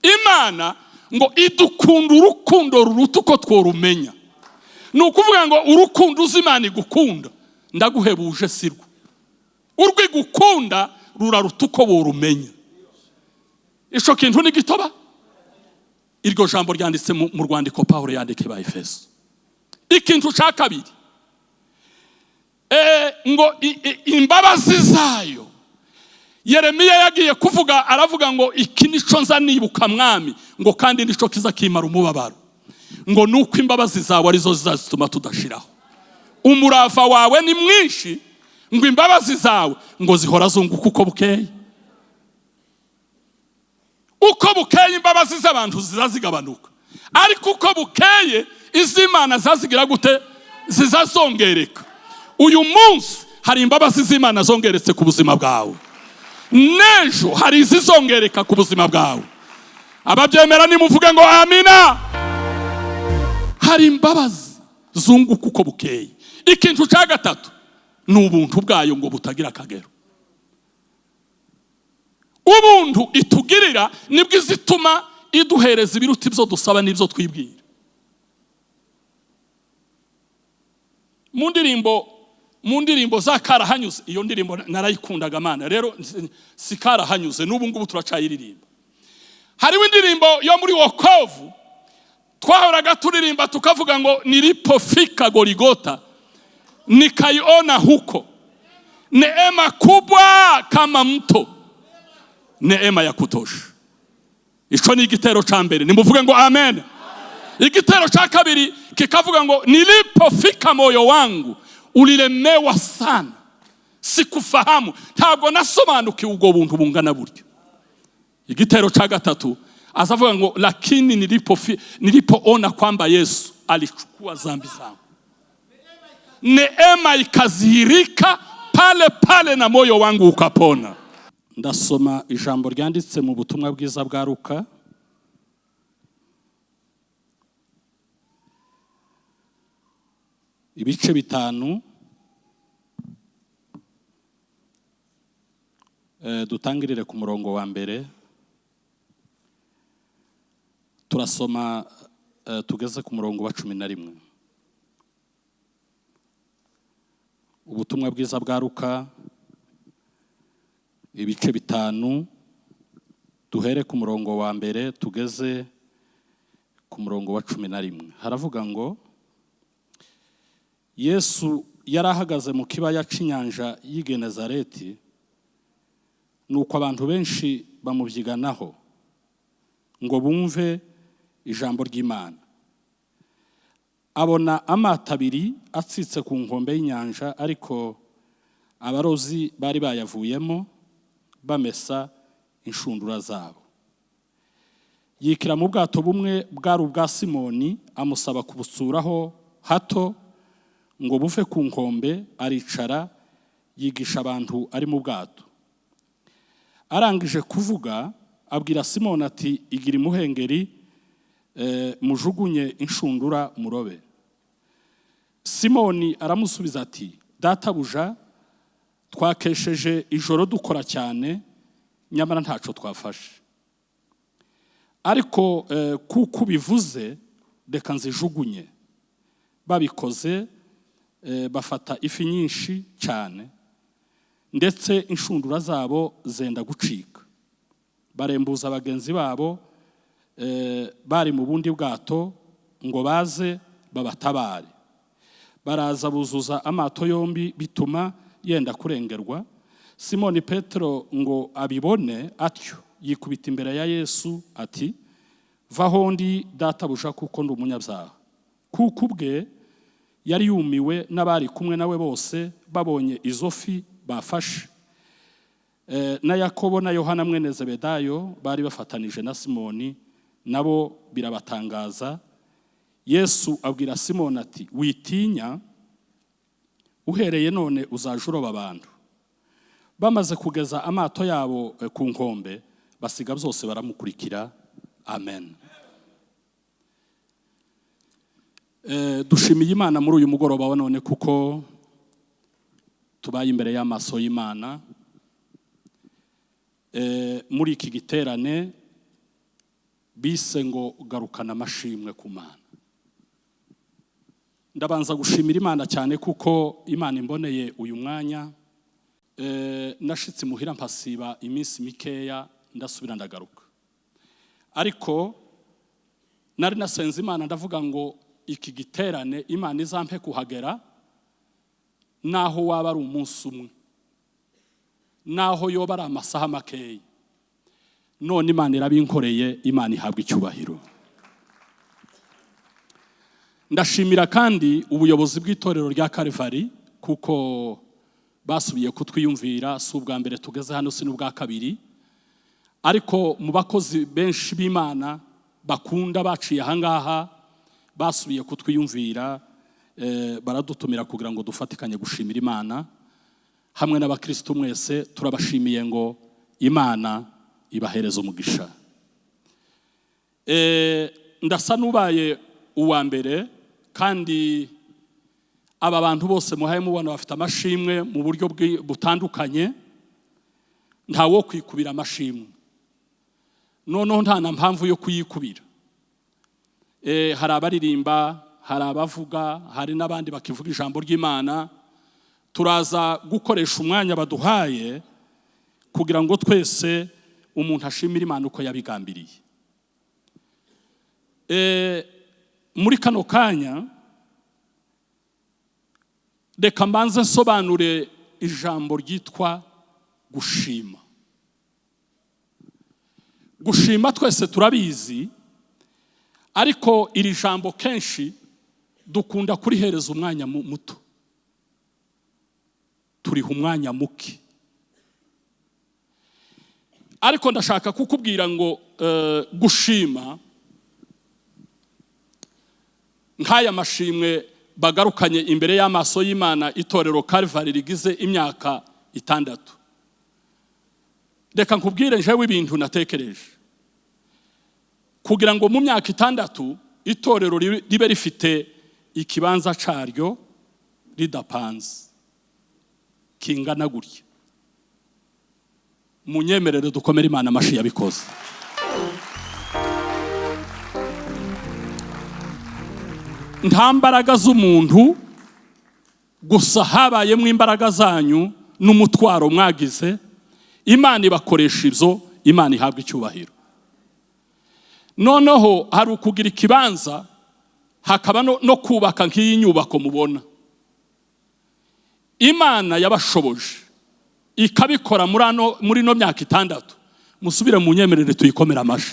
Imana ngo idukunda urukundo ruruta uko tworumenya. Ni ukuvuga ngo urukundo uzimana igukunda ndaguhebuje sirwo. Urwigukunda ruraruta uko worumenya. Ico kintu ni gitoba. Iryo jambo ryanditse mu rwandiko Pawulo yandike ba Efeso. Ikintu ca kabiri ngo imbabazi zayo. Yeremiya yagiye kuvuga aravuga ngo iki nico nza nibuka mwami ngo kandi nico kiza kimara umubabaro. Ngo nuko imbabazi zawe arizo zizatuma tudashiraho. Umurava wawe ni mwinshi ngo imbabazi zawe ngo zihora zunguka uko bukeye. Uko bukeye imbabazi z'abantu zizazigabanuka. Ariko uko bukeye iz'Imana zazigira gute? Zizazongereka. Uyu munsi hari imbabazi z'Imana zongeretse ku buzima bwawe. Nejo hari izizongereka ku buzima bwawe. Ababyemera nimuvuge ngo amina. Hari imbabazi zunguka uko bukeye. Ikintu ca gatatu ni ubuntu bwayo ngo butagira akagero. Ubuntu itugirira nibwo izituma iduhereza ibiruta ibyo dusaba n'ibyo twibwira. Mu ndirimbo za karahanyuze, iyo ndirimbo narayikundaga mana, rero si karahanyuze n'ubu ngubu turacayiririmba. Hariho indirimbo yo muri wokovu twahoraga turirimba tukavuga ngo nilipofika Goligota nikaiona huko neema kubwa kama mto, neema ya kutosha. Ico ni igitero ca mbere, nimuvuge ngo amen. Igitero cha kabiri kikavuga ngo nilipofika moyo wangu ulilemewa sana, sikufahamu, ntabwo nasobanukiwe ubwo buntu bungana buryo. Igitero cha gatatu azavuga ngo lakini nilipoona kwamba Yesu alichukua dhambi zangu, neema ikazihirika pale pale na moyo wangu ukapona. Ndasoma ijambo ryanditse mu butumwa bwiza bwa Luka ibice 5, dutangirire ku murongo wa mbere. Turasoma tugeze ku murongo wa 11. Ubutumwa bwiza bwa Luka ibice 5 duhere ku murongo wa mbere tugeze ku murongo wa 11. Haravuga ngo Yesu yarahagaze mu kibaya cy'inyanja y'i Genezareti, nuko abantu benshi bamubyiganaho ngo bumve ijambo ry'Imana. Abona amato abiri atsitse ku nkombe y'inyanja, ariko abarozi bari bayavuyemo bamesa inshundura zabo. Yikira mu bwato bumwe bwari ubwa Simoni, amusaba kubutsuraho hato ngo buve ku nkombe. Aricara yigisha abantu ari mu bwato. Arangije kuvuga abwira Simoni ati igira imuhengeri mujugunye inshundura murobe. Simoni aramusubiza ati databuja, twakesheje ijoro dukora cyane nyamara ntaco twafashe, ariko kuko bivuze reka nzijugunye. Babikoze bafata ifi nyinshi cyane, ndetse inshundura zabo zenda gucika. Barembuza abagenzi babo bari mu bundi bwato ngo baze babatabare. Baraza buzuza amato yombi bituma yenda kurengerwa. Simoni Petero ngo abibone atyo yikubita imbere ya Yesu ati vaho ndi databuja, kuko ndi umunyabyaha. Kuko ubwe yari yumiwe n'abari kumwe nawe bose babonye izo fi bafashe. Na Yakobo na Yohana mwene Zebedayo bari bafatanije na Simoni, nabo birabatangaza. Yesu abwira Simoni ati witinya, uhereye none uzajuroba abantu. Bamaze kugeza amato yabo ku nkombe, basiga byose baramukurikira. Amen. Dushimiye Imana muri uyu mugoroba wa none, kuko tubaye imbere y'amaso y'Imana. Muri iki giterane bise ngo garukana amashimwe ku Mana. Ndabanza gushimira Imana cyane kuko Imana imboneye uyu mwanya. Nashitse muhira mpasiba iminsi mikeya ndasubira ndagaruka. Ariko nari nasenze Imana ndavuga ngo iki giterane Imana izampe kuhagera naho waba ari umunsi umwe, naho yoba ari amasaha makeya. None Imana irabinkoreye, Imana ihabwa icyubahiro. Ndashimira kandi ubuyobozi bw'itorero rya Calvary kuko basubiye kutwiyumvira. Si ubwa mbere tugeze hano, si n'ubwa kabiri, ariko mu bakozi benshi b'Imana bakunda baciye ahangaha basubiye kutwiyumvira, baradutumira kugira ngo dufatikanye gushimira Imana hamwe n'abakristo mwese. Turabashimiye ngo Imana ibahereza umugisha. Ndasa nubaye uwa mbere, kandi aba bantu bose muhaye mubona bafite amashimwe mu buryo butandukanye, nta wo kwikubira amashimwe. Noneho nta na mpamvu yo kuyikubira. Hari abaririmba, hari abavuga, hari n'abandi bakivuga ijambo ry'Imana. Turaza gukoresha umwanya baduhaye kugira ngo twese umuntu ashimire Imana uko yabigambiriye. Muri kano kanya reka mbanze nsobanure ijambo ryitwa gushima. Gushima twese turabizi, ariko iri jambo kenshi dukunda kurihereza umwanya muto, turiha umwanya muke. Ariko ndashaka kukubwira ngo gushima nk'aya mashimwe bagarukanye imbere y'amaso y'Imana itorero Calvary rigize imyaka 6. Reka nkubwire njewe ibintu natekereje kugira ngo mu myaka 6 itorero ribe rifite ikibanza caryo ridapanze kingana gutya. Munyemerere dukomere Imana amashi yabikoze. Nta mbaraga z'umuntu gusa, habayemo imbaraga zanyu n'umutwaro mwagize. Imana ibakoresha ibyo, Imana ihabwa icyubahiro. Noneho hari ukugira ikibanza, hakaba no kubaka nk'iyi nyubako mubona. Imana yabashoboje ikabikora muri no myaka 6. Musubire mu nyemerere tuyikomera amashi.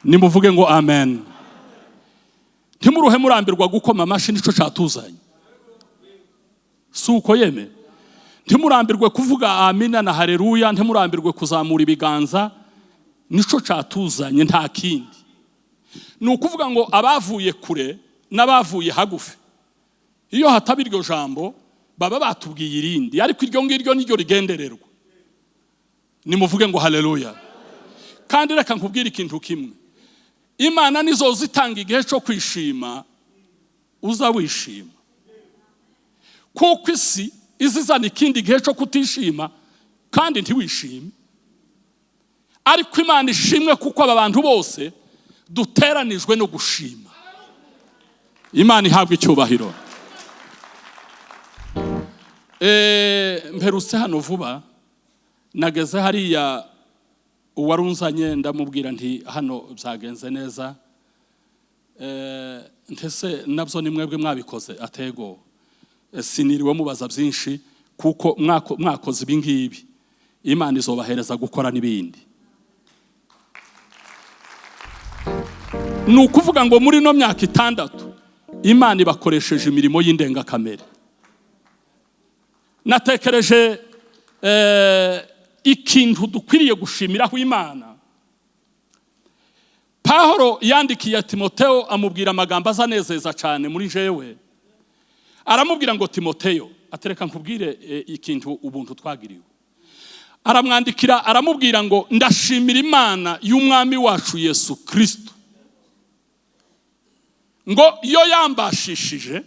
Nimuvuge ngo amen. Ntimuruhe murambirwa gukoma amashi, nico catuzanye. Suko yeme. Ntimurambirwe kuvuga amina na haleluya, ntimurambirwe kuzamura ibiganza, nico catuzanye nta kindi. Nukuvuga ngo abavuye kure n'abavuye hagufi, iyo hataba iryo jambo baba batubwiye irindi, ariko iryo ngiryo niryo rigendererwa. Nimuvuge ngo haleluya. Kandi reka nkubwire ikintu kimwe, Imana nizo zitanga igihe cyo kwishima, uza wishima. Kuko isi izizana ikindi gihe cyo kutishima kandi ntiwishime. Ariko Imana ishimwe kuko aba bantu bose duteranijwe no gushima. Imana ihabwa icyubahiro. Mperutse hano vuba, nageze hariya uwarunzanye ndamubwira nti hano byagenze neza. Ntese nabyo ni mwebwe mwabikoze? Atego. Siniriwe mubaza byinshi kuko mwakoze ibingibi, Imana izobahereza gukora n'ibindi. Nukuvuga ngo muri no myaka 6 Imana ibakoresheje imirimo y'indengakamere. Natekereje ikintu dukwiriye gushimiraho Imana. Pawulo yandikiye Timotheo amubwira amagambo azanezeza cyane muri jewe. Aramubwira ngo Timotheo, atereka nkubwire ikintu ubuntu twagiriwe. Aramwandikira aramubwira ngo ndashimira Imana y'umwami wacu Yesu Kristo, ngo iyo yambashishije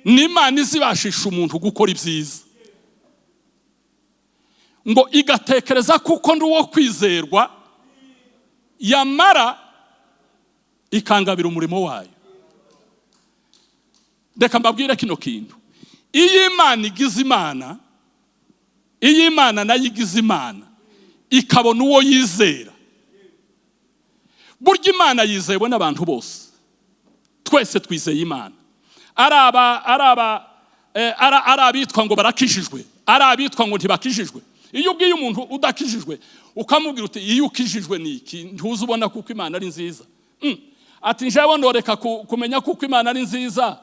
n'Imana izibashisha umuntu gukora ibyiza. ngo igatekereza kuko ndi uwo kwizerwa, yamara ikangabira umurimo wayo. Reka mbabwire kino kintu, iyo Imana igize Imana, iyo Imana nayo igize Imana ikabona uwo yizera, burya Imana yizewe n'abantu bose. Twese twizeye Imana, ari abitwa ngo barakijijwe, ari abitwa ngo ntibakijijwe. Iyo ubwiye umuntu udakijijwe ukamubwira uti iyo ukijijwe niki, ntuzi ubona kuko Imana ari nziza. Ati njewe ndoreka kumenya kuko Imana ari nziza,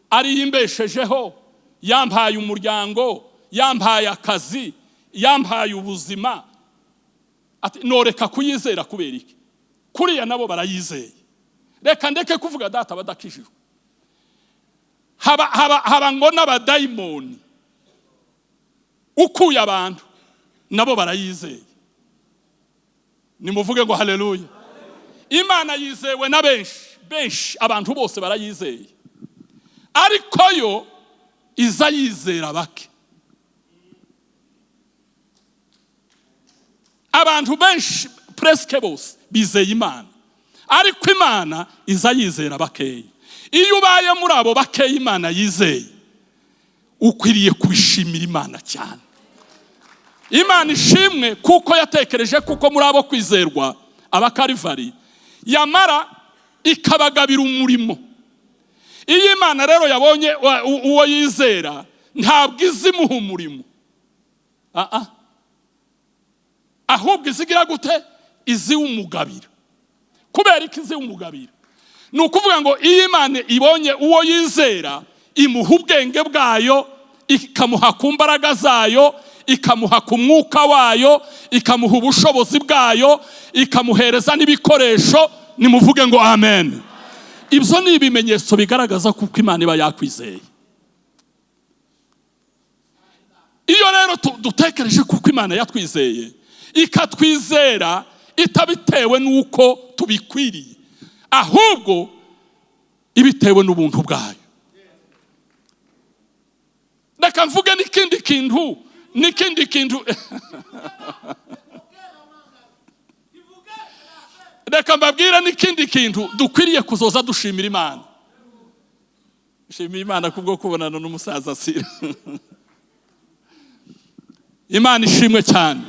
ari yimbeshejeho, yampaye umuryango, yampaye akazi, yampaye ubuzima. Ati noreka kuyizera kubera iki? Kuriya nabo barayizeye. Reka ndeke kuvuga data badakijijwe. Haba ngo n'abadayimoni ukuye abantu nabo barayizeye. Nimuvuge ngo haleluya. Imana yizewe na benshi, abantu bose barayizeye. Ariko yo iza yizera bake. Abantu benshi presque bose bizeye Imana, ariko Imana iza yizera bakeya. Iyo ubaye muri abo bakeya Imana yizeye, ukwiriye kubishimira Imana cyane. Imana ishimwe kuko yatekereje kuko muri abo kwizerwa abakarivari, yamara ikabagabira umurimo. Iyo Imana rero yabonye uwo yizera, ntabwo izimuha umurimo, ahubwo izigira gute? Iziwumugabira. Kubera iki iziwumugabira? Ni ukuvuga ngo iyo Imana ibonye uwo yizera, imuha ubwenge bwayo, ikamuha ku mbaraga zayo, ikamuha ku mwuka wayo, ikamuha ubushobozi bwayo, ikamuhereza n'ibikoresho. Nimuvuge ngo amen. Ibyo ni ibimenyetso bigaragaza kuko Imana iba yakwizeye. Iyo rero dutekereje kuko Imana yatwizeye, ikatwizera itabitewe nuko tubikwiriye, ahubwo ibitewe n'ubuntu bwayo. Reka mvuge n'ikindi kintu reka mbabwira n'ikindi kintu dukwiriye kuzoza dushimira Imana. Shimira Imana kubwo kubonana n'umusaza Sira. Imana ishimwe cyane.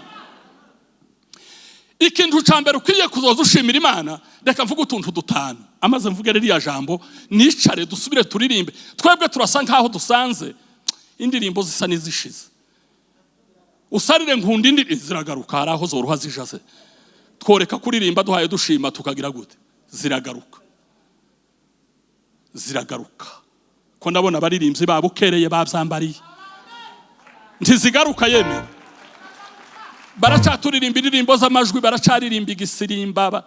Ikintu cyambere ukwiriye kuzoza ushimira Imana, reka mvuge utuntu dutanu. Amaze mvuge ririya jambo, nicare dusubire turirimbe. Twebwe turasa nkaho dusanze indirimbo zisa n'izishize. Usarire nkunda indirimbo ziragaruka, hari aho zoruha zijaze. Tworeka kuririmba duhaye dushima tukagira gute? Ziragaruka. Ko ndabona abaririmbyi babukereye babyambariye. Ntizigaruka yeme. Baracaturirimba indirimbo z'amajwi, baracaririmba igisirimba.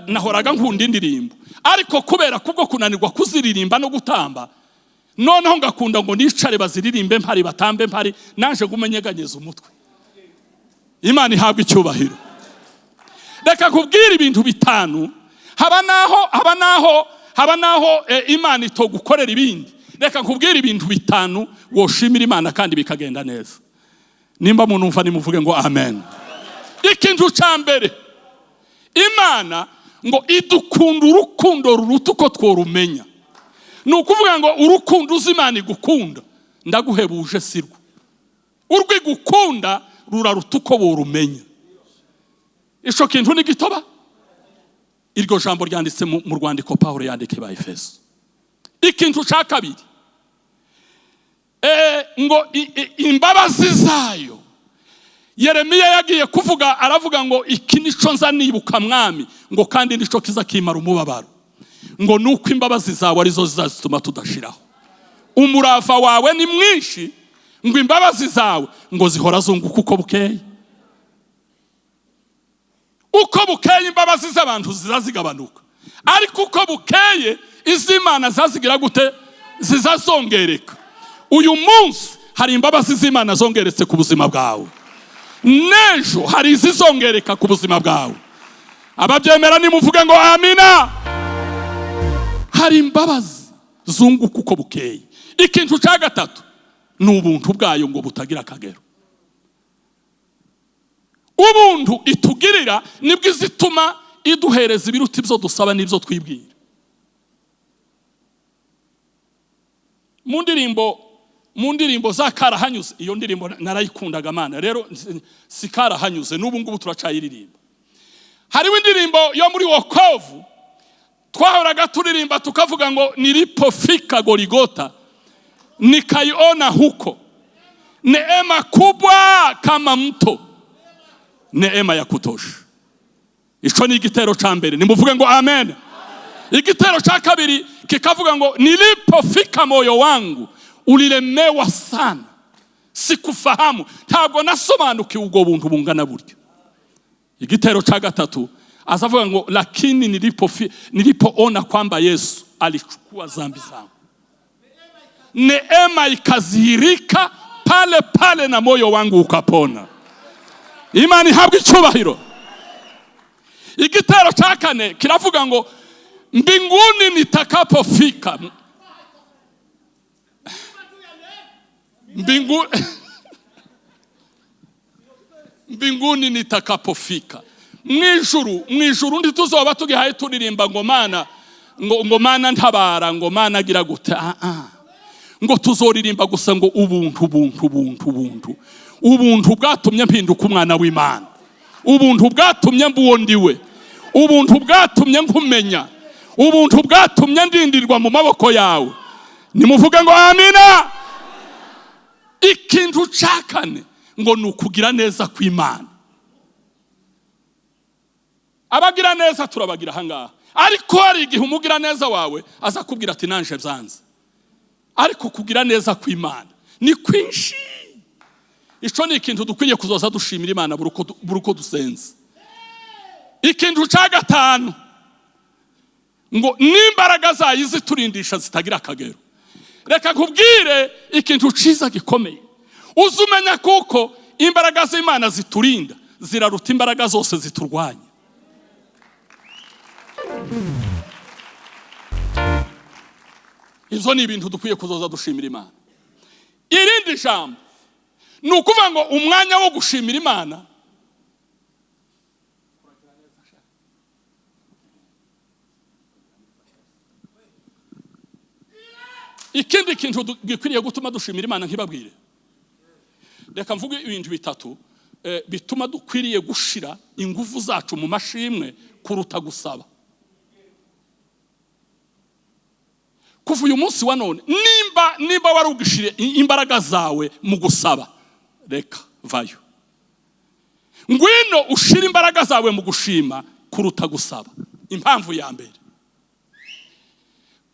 Nahoraga nkunda indirimbo, ariko kubera kubwo kunanirwa kuziririmba no gutamba, noneho ngakunda ngo nicare baziririmbe mpari, batambe mpari, naje gumenyeganyeza umutwe. Imana ihabwa icyubahiro. Reka kubwira ibintu bitanu, haba naho Imana itogukorera ibindi. Reka kubwira ibintu bitanu woshimira Imana kandi bikagenda neza. Nimba munumva nimuvuge ngo amen. Ikintu cyambere, Imana ngo idukunda urukundo ruruta uko tworumenya. Ni ukuvuga ngo urukundo uzi Imana igukunda ndaguhebuje sirwo. Urwigukunda ruraruta uko worumenya. Ico kintu ni gitoba. Iryo jambo ryanditse mu rwandiko Pawulo yandike ba Efeso. Ikintu cya kabiri, ngo imbabazi zayo. Yeremiya yagiye kuvuga, aravuga ngo iki nico nza nibuka mwami, ngo kandi nico kiza kimara umubabaro. Ngo nuko imbabazi zawe arizo zizatuma tudashiraho. Umurava wawe ni mwinshi, ngo imbabazi zawe ngo zihora zunguka uko bukeye. Uko bukeye imbabazi z'abantu zizazigabanuka, ariko uko bukeye iz'Imana zazigira gute? Zizazongereka. Uyu munsi hari imbabazi z'Imana zongeretse ku buzima bwawe, nejo hari izizongereka ku buzima bwawe. Ababyemera nimuvuge ngo amina. Hari imbabazi zunguka uko bukeye. Ikintu cya gatatu ni ubuntu bwayo ngo butagira akagero. ubuntu itugirira nibwo izituma iduhereza ibiruta ibyo dusaba n'ibyo twibwira. mu ndirimbo za karahanyuze, iyo ndirimbo narayikundaga mana, rero si karahanyuze n'ubu ngubu turacayiririmba. Hariho indirimbo yo muri wokovu twahoraga turirimba tukavuga ngo nilipofika Goligota nikaiona huko neema kubwa kama mto, neema ya kutosha. Ico ni igitero ca mbere, nimuvuge ngo amen. Igitero cha kabiri kikavuga ngo nilipofika moyo wangu ulilemewa sana, sikufahamu, ntabwo nasobanukiwe ubwo buntu bungana buryo. Igitero cha gatatu azavuga ngo lakini nilipoona kwamba Yesu alichukua dhambi zangu, neema ikazihirika pale pale na moyo wangu ukapona. Imani habwa icyubahiro. Igitero cha kane kiravuga ngo mbinguni nitakapofika, mbinguni nitakapofika, mwijuru ndi tuzoba tugihaye turirimba ngo mana, ngo mana ntabara, ngo mana agira gute, ngo tuzoririmba gusa ngo ubuntu bwatumye mpinduka umwana w'Imana, ubuntu bwatumye mbuwo ndiwe, ubuntu bwatumye nkumenya, ubuntu bwatumye ndindirwa mu maboko yawe. Nimuvuge ngo amina. Ikintu ca kane ngo nukugira neza kw'Imana. Abagira neza turabagira hangaha, ariko hari igihe umugira neza wawe aza kubwira ati nanje byanze, ariko kugira neza kw'Imana ni kwinshi. Ico ni ikintu dukwiye kuzoza dushimira Imana buruko dusenze. Ikintu ca gatanu ngo n'imbaraga zayo ziturindisha zitagira akagero. Reka nkubwire ikintu ciza gikomeye, uzumenya kuko imbaraga z'Imana ziturinda ziraruta imbaraga zose ziturwanya. Izo ni ibintu dukwiye kuzoza dushimira Imana. Irindi jambo nukuvuga ngo umwanya wo gushimira Imana ikindi kintu gikwiriye gutuma dushimira Imana nkibabwire. Reka mvuge ibintu bitatu bituma dukwiriye gushira ingufu zacu mu mashimwe kuruta gusaba. Kuva uyu munsi wa none nimba warugishire imbaraga zawe mu gusaba, reka vayo, ngwino ushira imbaraga zawe mu gushima kuruta gusaba. Impamvu ya mbere,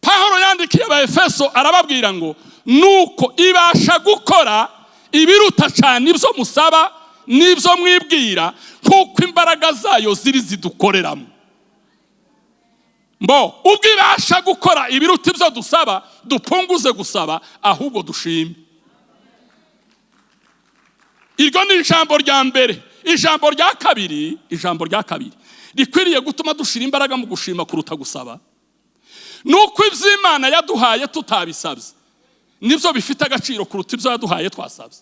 Pawulo yandikiye Abaefeso arababwira ngo nuko ibasha gukora ibiruta cyane ibyo musaba n'ibyo mwibwira, kuko imbaraga zayo ziri zidukoreramo. Ubwo ibasha gukora ibiruta ibyo dusaba, dupunguze gusaba ahubwo dushime. Iryo ni ijambo rya mbere. Ijambo rya kabiri rikwiriye gutuma dushira imbaraga mu gushima kuruta gusaba, nuko iby'Imana yaduhaye tutabisabye nibyo bifite agaciro kuruta ibyo yaduhaye twasabye.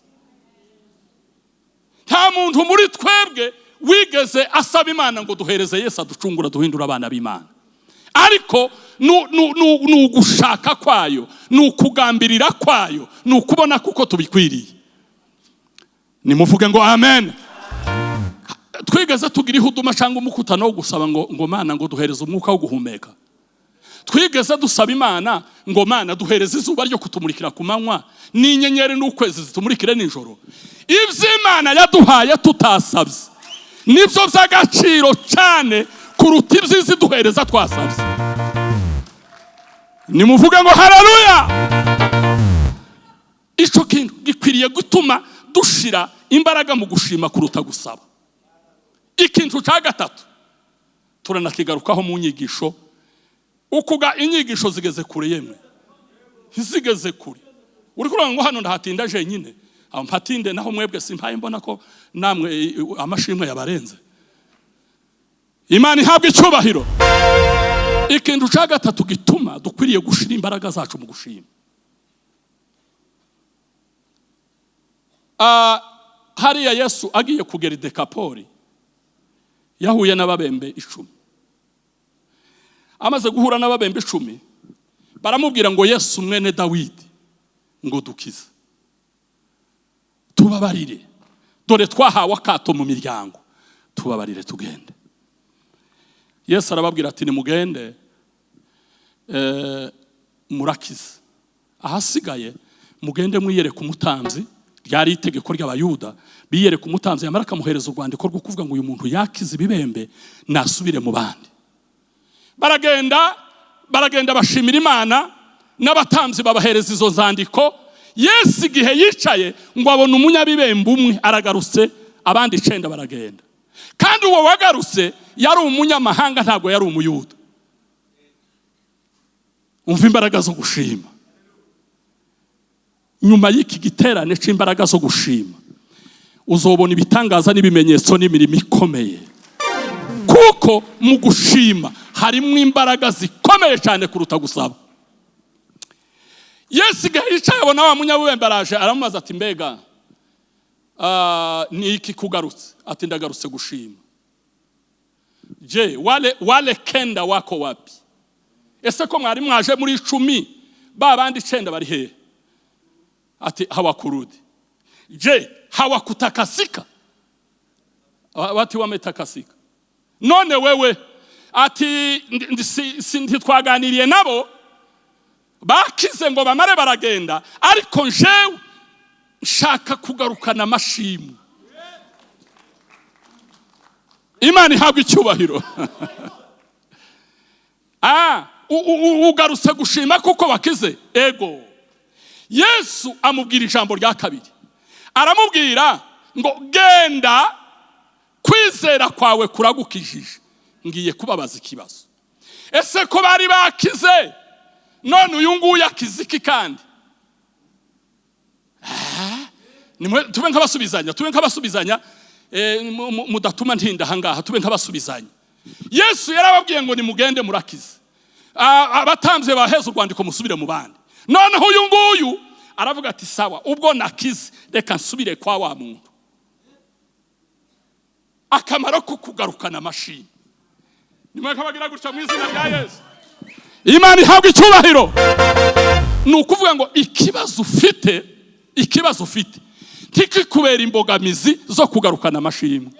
Nta muntu muri twebwe wigeze asaba Imana ngo duhereze Yesu aducungura duhindura abana b'Imana, ariko nugushaka kwayo, nukugambirira kwayo, nukubona kuko tubikwiriye. Nimuvuge ngo amen. Twigeze tugira ihuduma cyangwa umukutano wo gusaba ngo Mana ngo duhereze umwuka wo guhumeka? Twigeze dusaba Imana ngo Mana duhereze izuba ryo kutumurikira ku manywa n'inyenyeri n'ukwezi zitumurikire nijoro? Iby'Imana yaduhaye tutasabye nibyo by'agaciro cyane kuruta ibyizi duhereza twasabye. Nimuvuge ngo haleluya. Ico kintu gikwiriye gutuma dushira imbaraga mu gushima kuruta gusaba. Ikintu ca gatatu turanakigarukaho mu nyigisho, ukuga inyigisho zigeze kure yemwe, zigeze kure. Uri kuranga ngo hano ndahatinda je nyine, aho mpatinde naho mwebwe simpaye mbona ko namwe amashimwe yabarenze. Imana ihabwa icyubahiro. Ikintu ca gatatu gituma dukwiriye gushira imbaraga zacu mu gushima, hariya Yesu agiye kugera i Dekapoli yahuye n'ababembe 10. Amaze guhura n'ababembe 10 baramubwira ngo Yesu mwene Dawidi ngo dukize, tubabarire, dore twahawe akato mu miryango, tubabarire tugende. Yesu arababwira ati nimugende murakize, ahasigaye mugende mwiyereka umutanzi. Ryari itegeko ry'abayuda, biyereka umutanzi yamara akamuhereza urwandiko rwo kuvuga ngo uyu muntu yakize ibibembe nasubire mu bandi. Baragenda bashimira Imana, n'abatanzi babahereza izo zandiko. Yesu igihe yicaye ngo abone umunyabibembe umwe aragarutse, abandi 9 baragenda. Kandi uwo wagarutse yari umunyamahanga, ntabwo yari umuyuda. Umva imbaraga zo gushima. Nyuma y'iki giterane cy'imbaraga zo gushima uzobona ibitangaza n'ibimenyetso n'imirimo ikomeye, kuko mu gushima harimo imbaraga zikomeye cyane kuruta gusaba. Yesu igihe yicaye abona wa munyabubembe araje, aramubaza ati mbega ni iki kugarutse? Ati ndagarutse gushima. Je wale kenda wako wapi? Ese ko mwari mwaje muri 10 babandi 9 bari hehe? Ati hawakurudi. Je hawakutakasika? Wati wametakasika. None wewe? Ati ntitwaganiriye nabo bakize ngo bamare baragenda, ariko njewe nshaka kugarukana amashimwe. Imana ihabwa icyubahiro. Ugarutse gushima kuko bakize? Ego. Yesu amubwira ijambo rya kabiri, aramubwira ngo genda, kwizera kwawe kuragukijije. Ngiye kubabaza ikibazo, ese ko bari bakize none uyu nguyu yakize iki? Kandi tube nk'abasubizanya mudatuma ntinda ahangaha, tube nk'abasubizanya. Yesu yarababwiye ngo nimugende murakize, abatanze baheze urwandiko musubire mu bandi. Noneho uyu nguyu aravuga ati sawa, ubwo nakize reka nsubire kwa wa muntu. Akamaro ko kugarukana amashimwe. Nimwe kabagira gutya mu izina rya Yesu. Imana ihabwa icyubahiro. Nukuvuga ngo ikibazo ufite ntikikubera imbogamizi zo kugarukana amashimwe.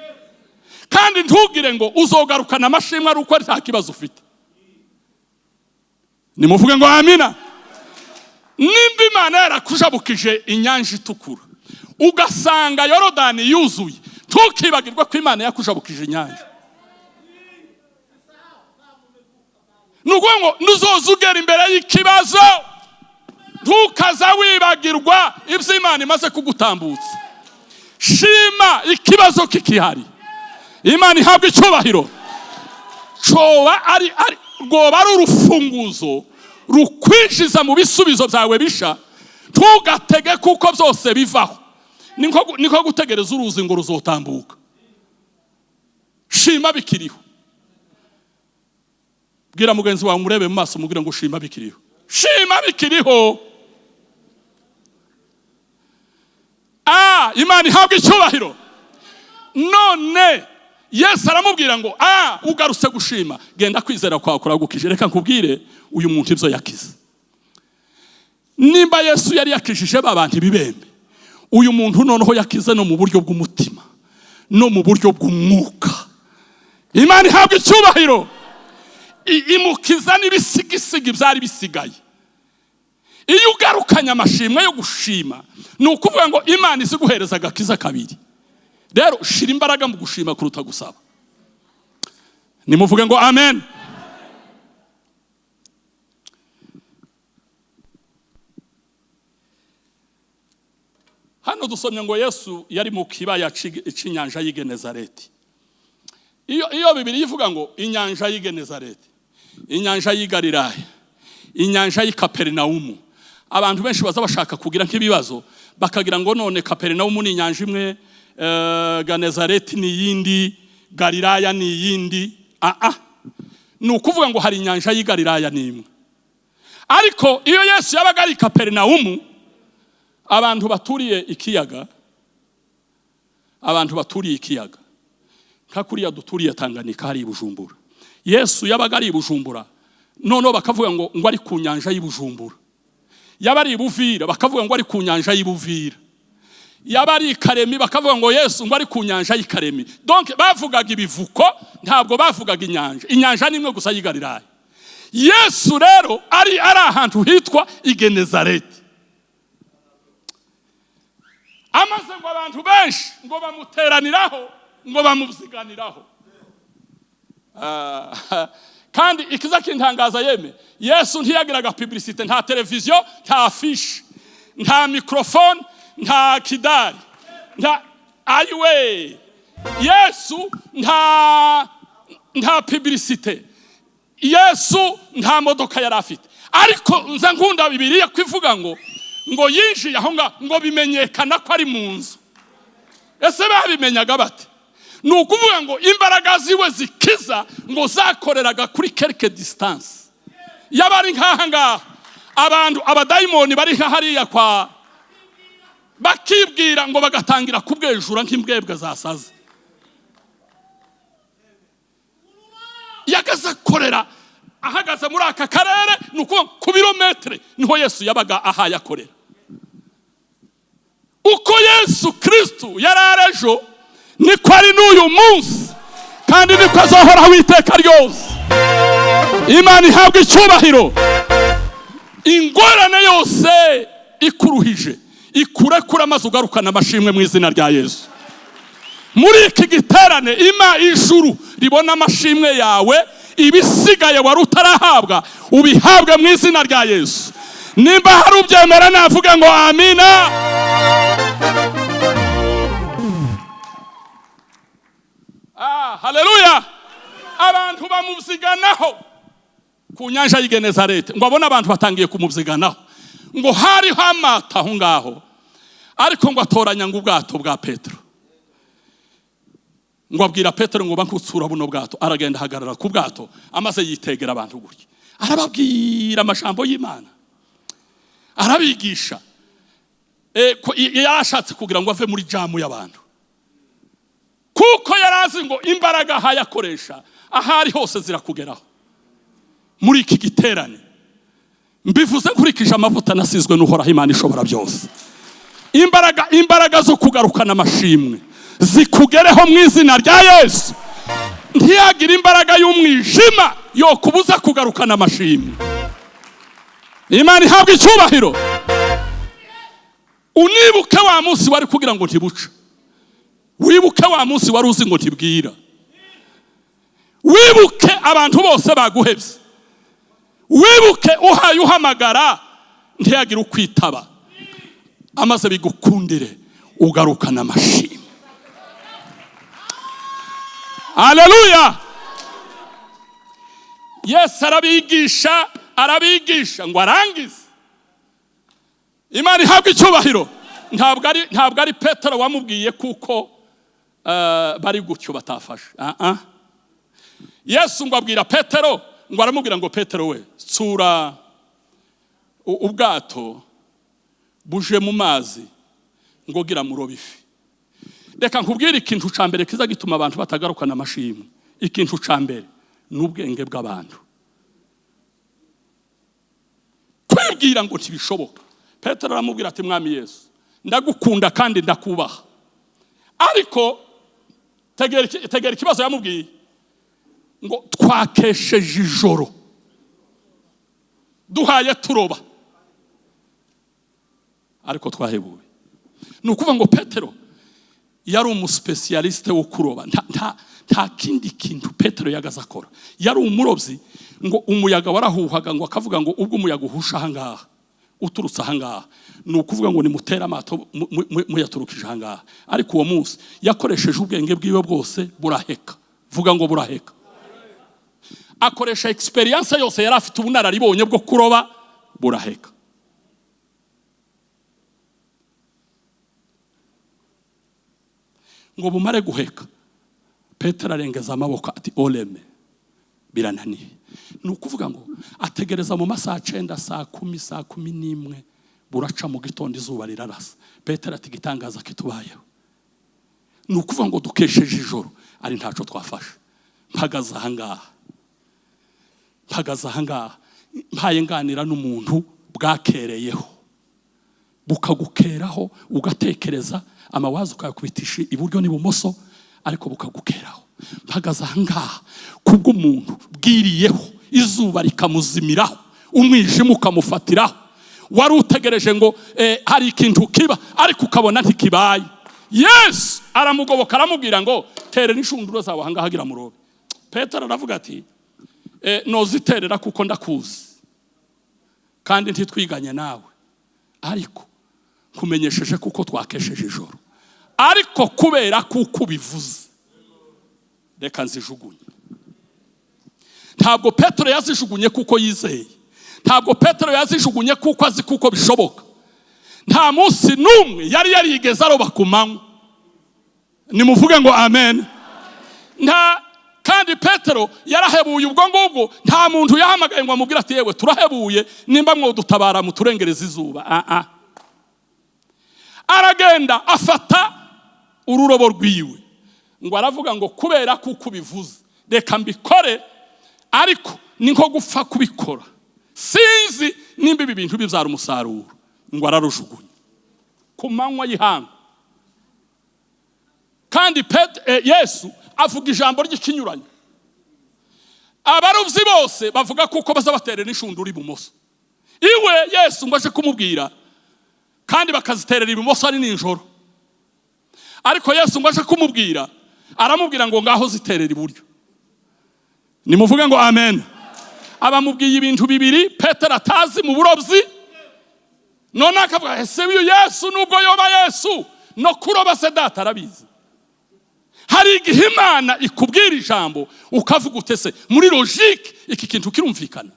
Kandi ntugire ngo uzogarukana amashimwe ari uko nta kibazo ufite. Nimuvuge ngo amina. Nimba Imana yarakujabukije inyanja itukura, ugasanga Yorodani yuzuye, ntukibagirwe ko Imana yakujabukije inyanja. Nuko ngo nuzoza ugera imbere y'ikibazo, ntukaza wibagirwa ibyo Imana imaze kugutambutsa. Shima ikibazo kikihari. Imana ihabwa icyubahiro. Rwoba ari urufunguzo rukwinjiza mu bisubizo byawe bisha. Ntugatege kuko byose bivaho. Niko gutegereza uruzi ngo ruzotambuka. Shima bikiriho. Bwira mugenzi wawe murebe mu maso mubwira ngo shima bikiriho. Shima bikiriho. Imana ihabwa icyubahiro. None Yesu aramubwira ngo ugarutse gushima, genda kwizera kwawe kuragukije. Reka nkubwire uyu muntu ibyo yakize. Nimba Yesu yari yakijije babantu ibibembe, uyu muntu noneho yakize no mu buryo bw'umutima no mu buryo bw'umwuka. Imana ihabwa icyubahiro. Imukiza n'ibisigisigi byari bisigaye. Iyo ugarukanye amashimwe yo gushima, ni ukuvuga ngo Imana iziguhereza agakiza kabiri. Rero shira imbaraga mu gushima kuruta gusaba. Nimuvuge ngo amen. Hano dusomye ngo Yesu yari mu kibaya cy'inyanja y'i Genezareti. Iyo Bibiliya ivuga ngo inyanja y'i Genezareti, inyanja y'i Galilaya, inyanja y'i Kaperinaumu, abantu benshi baza bashaka kugira nk'ibibazo bakagira ngo none Kaperinaumu ni inyanja imwe, Genezareti ni yindi, Galilaya ni yindi. Ni ukuvuga ngo hari inyanja y'i Galilaya n'imwe. Ariko iyo Yesu yabaga ari Kaperinaumu, abantu baturiye ikiyaga abantu baturiye ikiyaga nka kuriya duturiye Tanganyika hari Bujumbura. Yesu yabaga ari Bujumbura noneho bakavuga ngo ari ku nyanja y'Ibujumbura. Yaba ari Buvira bakavuga ngo ari ku nyanja y'Ibuvira. Yaba ari Karemi bakavuga ngo Yesu ngo ari ku nyanja y'Ikaremi. Donc bavugaga ibivuko ntabwo bavugaga inyanja. Inyanja nimwe gusa y'Igalilaya. Yesu rero ari ahantu hitwa Igenezareti. Amaze ngo abantu benshi ngo bamuteraniraho ngo bamuziganiraho. Kandi ikiza kintangaza yeme Yesu ntiyagiraga publicité, nta televiziyo, nta affiche, nta microphone, nta kidari, nta ayiwe. Yesu nta publicité. Yesu nta modoka yari afite. Ariko nza nkunda Bibiliya kwivuga ngo yinjiye aho ngo bimenyekana ko ari mu nzu. Ese babimenyaga bate? Nukuvuga ngo imbaraga ziwe zikiza ngo zakoreraga kuri quelque distance. Yabari nk'aha abantu abadayimoni bari hariya kwa bakibwira ngo bagatangira kubwejura nk'imbwebwe zasaze. Yagaza korera ahagaze muri aka karere nuko ku birometre niho Yesu yabaga aha yakorera. Uko Yesu Kristo yararejo niko ari n'uyu munsi kandi niko azohora witeka ryose. Imana ihabwa icyubahiro. Ingorane yose ikuruhije ikurekura amaze ugarukana amashimwe mu izina rya Yesu. Muri iki giterane ijuru ribona amashimwe yawe, ibisigaye wari utarahabwa ubihabwe mu izina rya Yesu. Nimba hari ubyemera navuga ngo amina. Haleluya. Abantu bamuziganaho ku nyanja y'Igenezareti. Ngo abona abantu batangiye kumuziganaho ngo hari hamata aho ngaho, ariko ngo atoranya ngo ubwato bwa Petero. Ngo abwira Petero ngo bankutsura buno bwato. Aragenda hagarara ku bwato amaze yitegera abantu gutya. Arababwira amajambo y'Imana, arabigisha. Yarashatse kugira ngo ave muri jamu y'abantu, kuko yarazi ngo imbaraga hayakoresha ahari hose zirakugeraho. Muri iki giterane mbivuze nkurikije amavuta nasizwe n'Uhoraho Imana ishobora byose. Imbaraga zo kugarukana amashimwe zikugereho mu izina rya Yesu. Ntiyagira imbaraga y'umwijima yo kubuza kugarukana amashimwe. Imana ihabwa icyubahiro. Unibuke wa munsi wari kugira ngo ntibuca. Wibuke wa munsi wari uzi ngo ntibwira. Wibuke abantu bose baguhebye. Wibuke uhaye uhamagara ntiyagira ukwitaba. Amaze bigukundire ugarukana amashimwe. Haleluya. Yesu arabigisha ngo arangize. Imana ihabwa icyubahiro. Ntabwo ari Petero wamubwiye kuko bari gutyo batafashe. Yesu ngo abwira Petero, ngo aramubwira ngo Petero we tsura ubwato buje mu mazi ngo gira murobe ifi. Reka nkubwire ikintu ca mbere kiza gituma abantu batagarukana amashimwe. Ikintu ca mbere n'ubwenge bw'abantu. Kwibwira ngo ntibishoboka. Petero aramubwira ati mwami Yesu ndagukunda kandi ndakubaha, ariko tegera ikibazo yamubwiye ngo twakesheje ijoro duhaye turoba ariko twahebuwe. Nukuvuga ngo Petero yari umuspecialiste wo kuroba. Nta kindi kintu Petero yagaza akora. Yari umurobyi. Ngo umuyaga warahuhaga ngo akavuga ngo ubwo umuyaga uhusha ahangaha uturutse ahangaha nukuvuga ngo ni mutera amato muyaturukije ahangaha. Ariko uwo munsi yakoresheje ubwenge bwiwe bwose buraheka. Vuga ngo buraheka. Akoresha experience yose yari afite ubunararibonye bwo kuroba buraheka. Ngo bumare guheka Petero arengeza amaboko ati oleme birananiye. Nukuvuga ngo ategereza mu masaha 9 saa 10 saa 11 buraca mu gitondo izuba rirarasa. Petero ati gitangaza kitubayeho. ni ukuvuga ngo dukesheje ijoro ari ntaco twafashe. Mpagaze ahangaha mpaye nganira n'umuntu bwakereyeho bukagukeraho ugatekereza amawazo ukayakubitisha iburyo n'ibumoso ariko bukagukeraho. Mpagaze ahangaha kubwo umuntu bwiriyeho izuba rikamuzimiraho umwijima ukamufatiraho wari utegereje ngo hari ikintu kiba ariko ukabona ntikibaye. Yesu aramugoboka aramubwira ngo tere n'inshunduro zawe ahangaha gira murobe. Petero aravuga ati noziterera kuko ndakuzi kandi ntitwiganye nawe ariko kumenyesheje kuko twakesheje ijoro ariko kubera kuko ubivuze reka nzijugunye. Ntabwo Petero yazijugunye kuko yizeye, ntabwo Petero yazijugunye kuko azi kuko bishoboka. Nta munsi numwe yari yarigeze aroba ku manywa. Nimuvuge ngo amen. Kandi Petero yarahebuye ubwo ngubwo nta muntu yahamagaye ngo amubwire ati yewe turahebuye nimba mwo dutabara muturengereza izuba. Aragenda afata ururobo rwiwe ngo aravuga ngo kubera kuko ubivuze reka mbikore ariko ni nko gupfa kubikora sinzi nimba ibi bintu bibyara umusaruro. Ngo ararujugunye ku manywa y'ihanga. Kandi Yesu avuga ijambo ry'ikinyuranyo. Abaruvyi bose bavuga kuko bazabaterera n'inshundura ibumoso. Iwe Yesu ngo aje kumubwira kandi bakaziterera ibumoso ari ninjoro. Ariko Yesu ngo aje kumubwira aramubwira ngo ngaho ziterera iburyo. Nimuvuge ngo amen. Abamubwiye ibintu bibiri Petero atazi mu burovyi. None akavuga ese uyu Yesu nubwo yoba Yesu no kuroba se data arabizi. Hari igihe Imana ikubwira ijambo ukavuga utese muri logique iki kintu kirumvikana.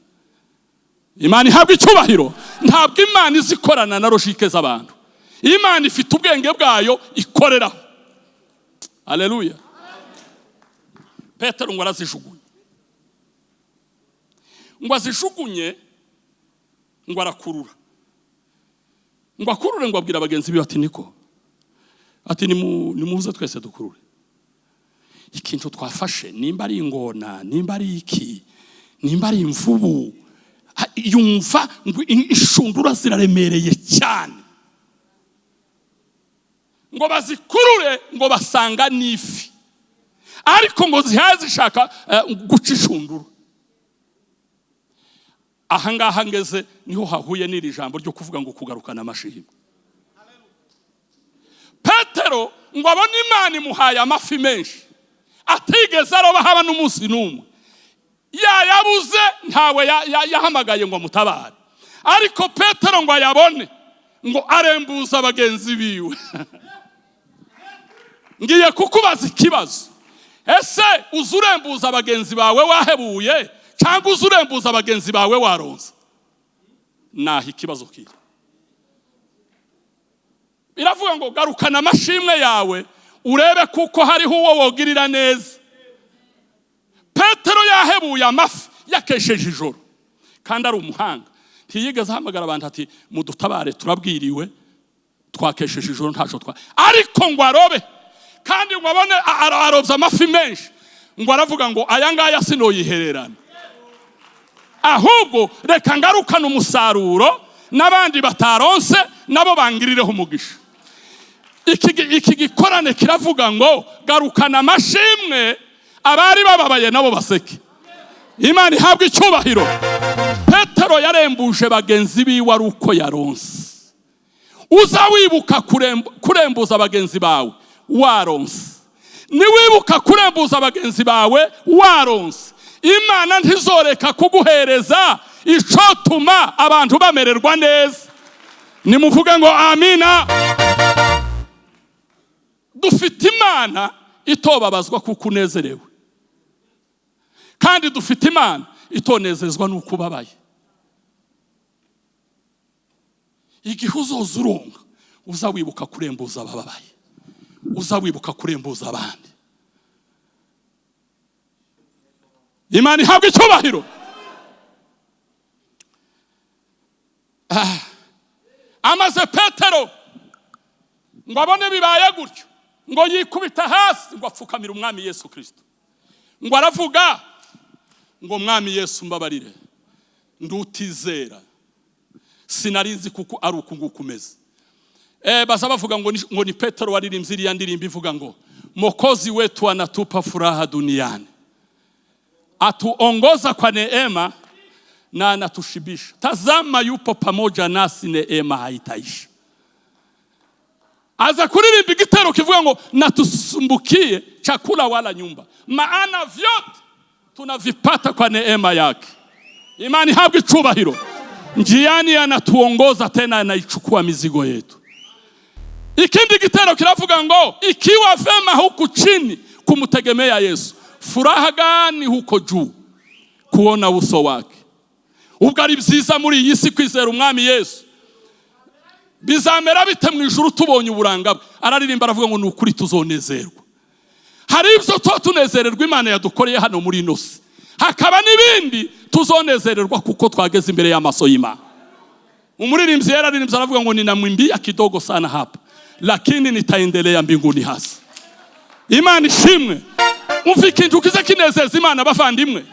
Imana ihabwa icyubahiro. Ntabwo Imana izikorana na logique z'abantu. Imana ifite ubwenge bwayo ikoreraho. Haleluya. Petero ngo arazijugunye. Ngo azijugunye ngo arakurura. Ngo akurure ngo abwira abagenzi be ati niko. Ati nimuze twese dukurure. Ikintu twafashe nimba ari ingona nimba ari iki nimba ari imvubu yumva ngo inshundura ziraremereye cyane. Ngo bazikurure ngo basanga n'ifi ariko ngo zihazishaka guca inshundura. Ahangaha ngeze niho hahuye n'iri jambo ryo kuvuga ngo kugarukana amashimwe. Petero ngo abone Imana imuhaye amafi menshi atigeze aroba haba n'umunsi n'umwe. Yabuze ntawe yahamagaye ngo mutabare. Ariko Petero ngo ayabone ngo arembuza abagenzi biwe. Ngiye kukubaza ikibazo. Ese uzurembuza abagenzi bawe wahebuye cyangwa uzurembuza abagenzi bawe waronze? Naho ikibazo kiri. Biravuga ngo garukana amashimwe yawe urebe kuko hariho uwo wogirira neza. Petero yahebuye amafi yakesheje ijoro kandi ari umuhanga. Ntiyigeze ahamagara abantu ati mudutabare turabwiriwe twakesheje ijoro ntaco twa. Ariko ngo arobe kandi ngo abone arobye amafi menshi ngo aravuga ngo aya ngaya sinoyihererana. Ahubwo reka ngarukana umusaruro n'abandi bataronse nabo bangirireho umugisha. Iki gikorane kiravuga ngo garukana amashimwe abari bababaye nabo baseke. Imana ihabwa icyubahiro. Petero yarembuje bagenzi biwe ari uko yaronse. Uza wibuka kurembuza abagenzi bawe waronse. Niwibuka kurembuza abagenzi bawe waronse. Imana ntizoreka kuguhereza icotuma abantu bamererwa neza. Nimuvuge ngo amina. Dufite Imana itobabazwa kuko unezerewe. Kandi dufite Imana itonezezwa nuko ubabaye. Igihe uzoza uronga uza wibuka kurembuza abababaye. Uza wibuka kurembuza abandi. Imana ihabwa icyubahiro. Amaze Petero ngo abone bibaye gutyo ngo yikubita hasi ngo apfukamira umwami Yesu Kristo, ngo aravuga ngo mwami Yesu mbabarire ndutizera sinarinzi kuko ari uku ngukumeze. Baza bavuga ngo ni Petero waririmbye iriya ndirimbo ivuga ngo Mwokozi wetu anatupa furaha duniani, atuongoza kwa neema na anatushibisha. Tazama yupo pamoja nasi, neema haitaisha. Aza kuririmba igitero kivuga ngo natusumbukie chakula wala nyumba, maana vyote tunavipata kwa neema yake. Imani habwe icubahiro. Njiani anatuongoza tena anaichukua mizigo yetu. Ikindi gitero kiravuga ngo ikiwa vema huku chini kumtegemea Yesu, furaha gani huko juu kuona uso wake. Ubwo ari byiza muri iyi si kwizera umwami Yesu, bizamera bite mu ijuru tubonye uburanga bwe. Araririmba aravuga ngo nukuri tuzonezerwa. Hari ibyo tunezererwa Imana yadukoreye hano muri ino si, hakaba n'ibindi tuzonezererwa kuko twageze imbere y'amaso y'Imana. Umuririmbyi yararimbye aravuga ngo ninamwimbia kidogo sana hapa, lakini nitaendelea mbinguni hasi. Imana ishimwe. Umfike njukize kinezeza Imana bavandimwe.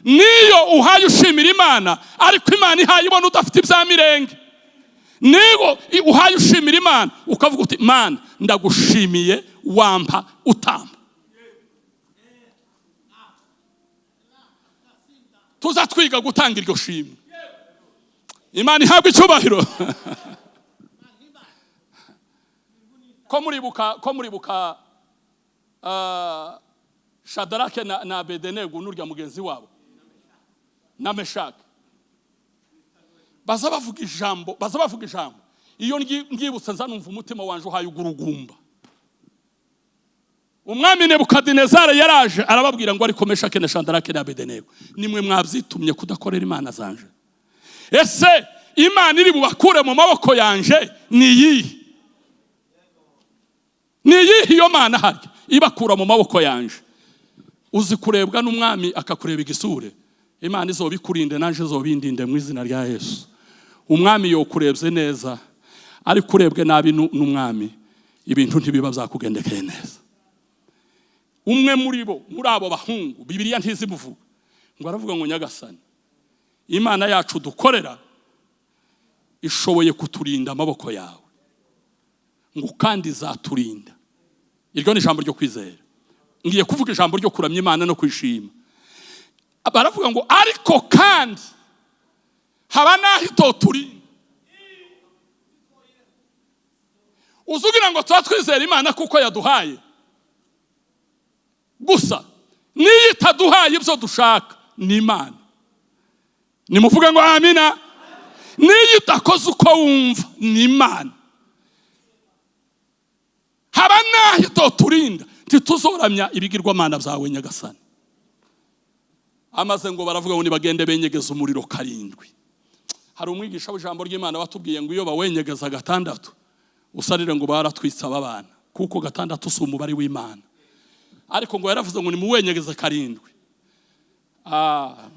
Niyo uhaye ushimira Imana, ariko Imana ihaye ibona udafite ibyamirenge. Nigo uhaye ushimira Imana ukavuga uti Mana ndagushimiye wampa utamba. Tuza twiga gutanga iryo shimwe. Imana ihabwe icubahiro. Ko muribuka Shadarake na Abedinego n'urya mugenzi wabo na Meshaki, baza bavuga ijambo. Iyo ngibutse nza numva umutima wanje uhaye ugurugumba. Umwami Nebukadinezari yaraje arababwira ngo ariko Meshaki na Shadarake na Abedinego, nimwe mwabyitumye kudakorera Imana zanje. Ese Imana iri bubakure mu maboko yanje niyi? Niyi iyo Mana harya ibakura mu maboko yanje? Uzi kurebwa n'umwami akakureba igisure, Imana izobikurinde nanje izobindinde mu izina rya Yesu. Umwami yo kurebye neza, ari kurebwe nabi n'umwami, ibintu ntibiba byakugendekeye neza. Umwe muri abo bahungu Bibiliya ntizimuvuga ngo aravuga ngo Nyagasani, Imana yacu dukorera ishoboye kuturinda amaboko yawe, ngo kandi zaturinda. Iryo ni ijambo ryo kwizera. Ngiye kuvuga ijambo ryo kuramya Imana no kwishima. Baravuga ngo ariko kandi haba naho itoturinda. Uzugira ngo twizera Imana kuko yaduhaye gusa, niyo itaduhaye ibyo dushaka ni Imana. Nimuvuga ngo amina. Niyo itakoze uko wumva ni Imana. Haba naho itoturinda ntituzoramya ibigirwamana byawe Nyagasani. Amaze ngo baravuga ngo nibagende benyegeza umuriro karindwi. Hari umwigisha w'ijambo ry'Imana watubwiye ngo iyo bawenyegeza gatandatu usarire ngo baratwitsa abana kuko gatandatu si umubare w'Imana. Ariko ngo yaravuze ngo nimuwenyegeze karindwi.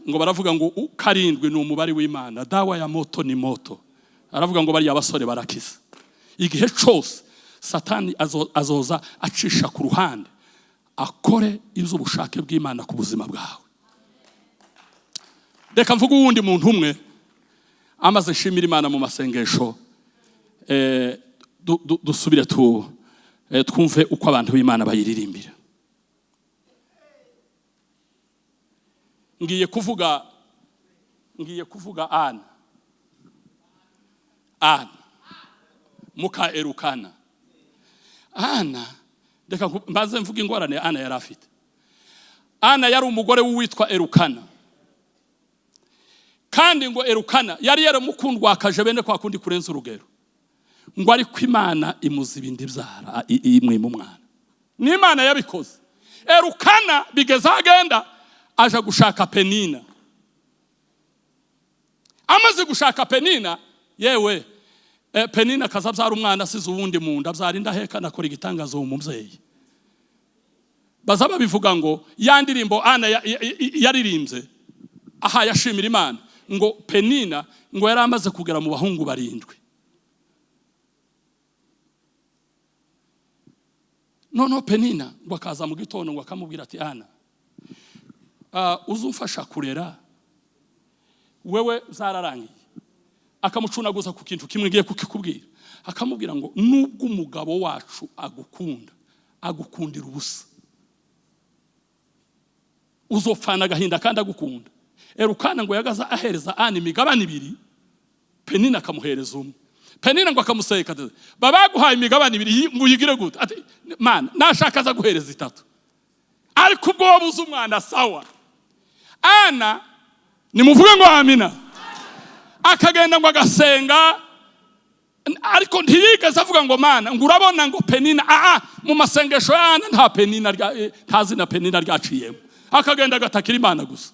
Ngo baravuga ngo karindwi ni umubare w'Imana. Dawa ya moto ni moto. Aravuga ngo bari abasore barakiza. Igihe cyose Satani azoza acisha ku ruhande akore iby'ubushake bw'Imana ku buzima bwawe. Reka mvuga uwundi muntu umwe amaze nshimira Imana mu masengesho, dusubire twumve uko abantu b'Imana bayiririmbira. Ngiye kuvuga Ana muka Erukana. Ana, reka mbaze mvuga ingorane Ana yari afite. Ana yari umugore w'uwitwa Erukana, kandi ngo Erukana yari yaramukundwakaje bene kwa kundi kurenza urugero, ngo ariko Imana imuziba indibyara imwima umwana. Ni Imana yabikoze. Erukana bigeze agenda aja gushaka Penina. Amaze gushaka Penina, yewe Penina kazabyara umwana asize uwundi mu nda, abyara indaheka nakora igitangazo mu mubyeyi. Baza babivuga ngo ya ndirimbo Ana yaririmbye aha yashimira Imana, ngo Penina ngo yari amaze kugera mu bahungu 7. noneho Penina ngo akaza mu gitondo ngo akamubwira ati Ana uzumfasha kurera wewe zararangiye. Akamucunaguza ku kintu kimwe ngiye kukikubwira, akamubwira ngo nubwo umugabo wacu agukundira ubusa, uzopfana agahinda kandi agukunda. Erukana ngo yagaza ahereza Ana imigabane 2, Penina akamuhereza umwe. Penina ngo akamuseka, babaguhaye imigabane 2 ngo uyigire gute? Ati mana nashaka za guhereza 3, ariko ubwo wabuze umwana sawa. Ana nimuvuge ngo amina. Akagenda ngo agasenga, ariko ntiyigeze avuga ngo mana ngo urabona ngo Penina mu masengesho y'Ana nta Penina ntazi na Penina ryaciyemo. Akagenda agatakira Imana gusa.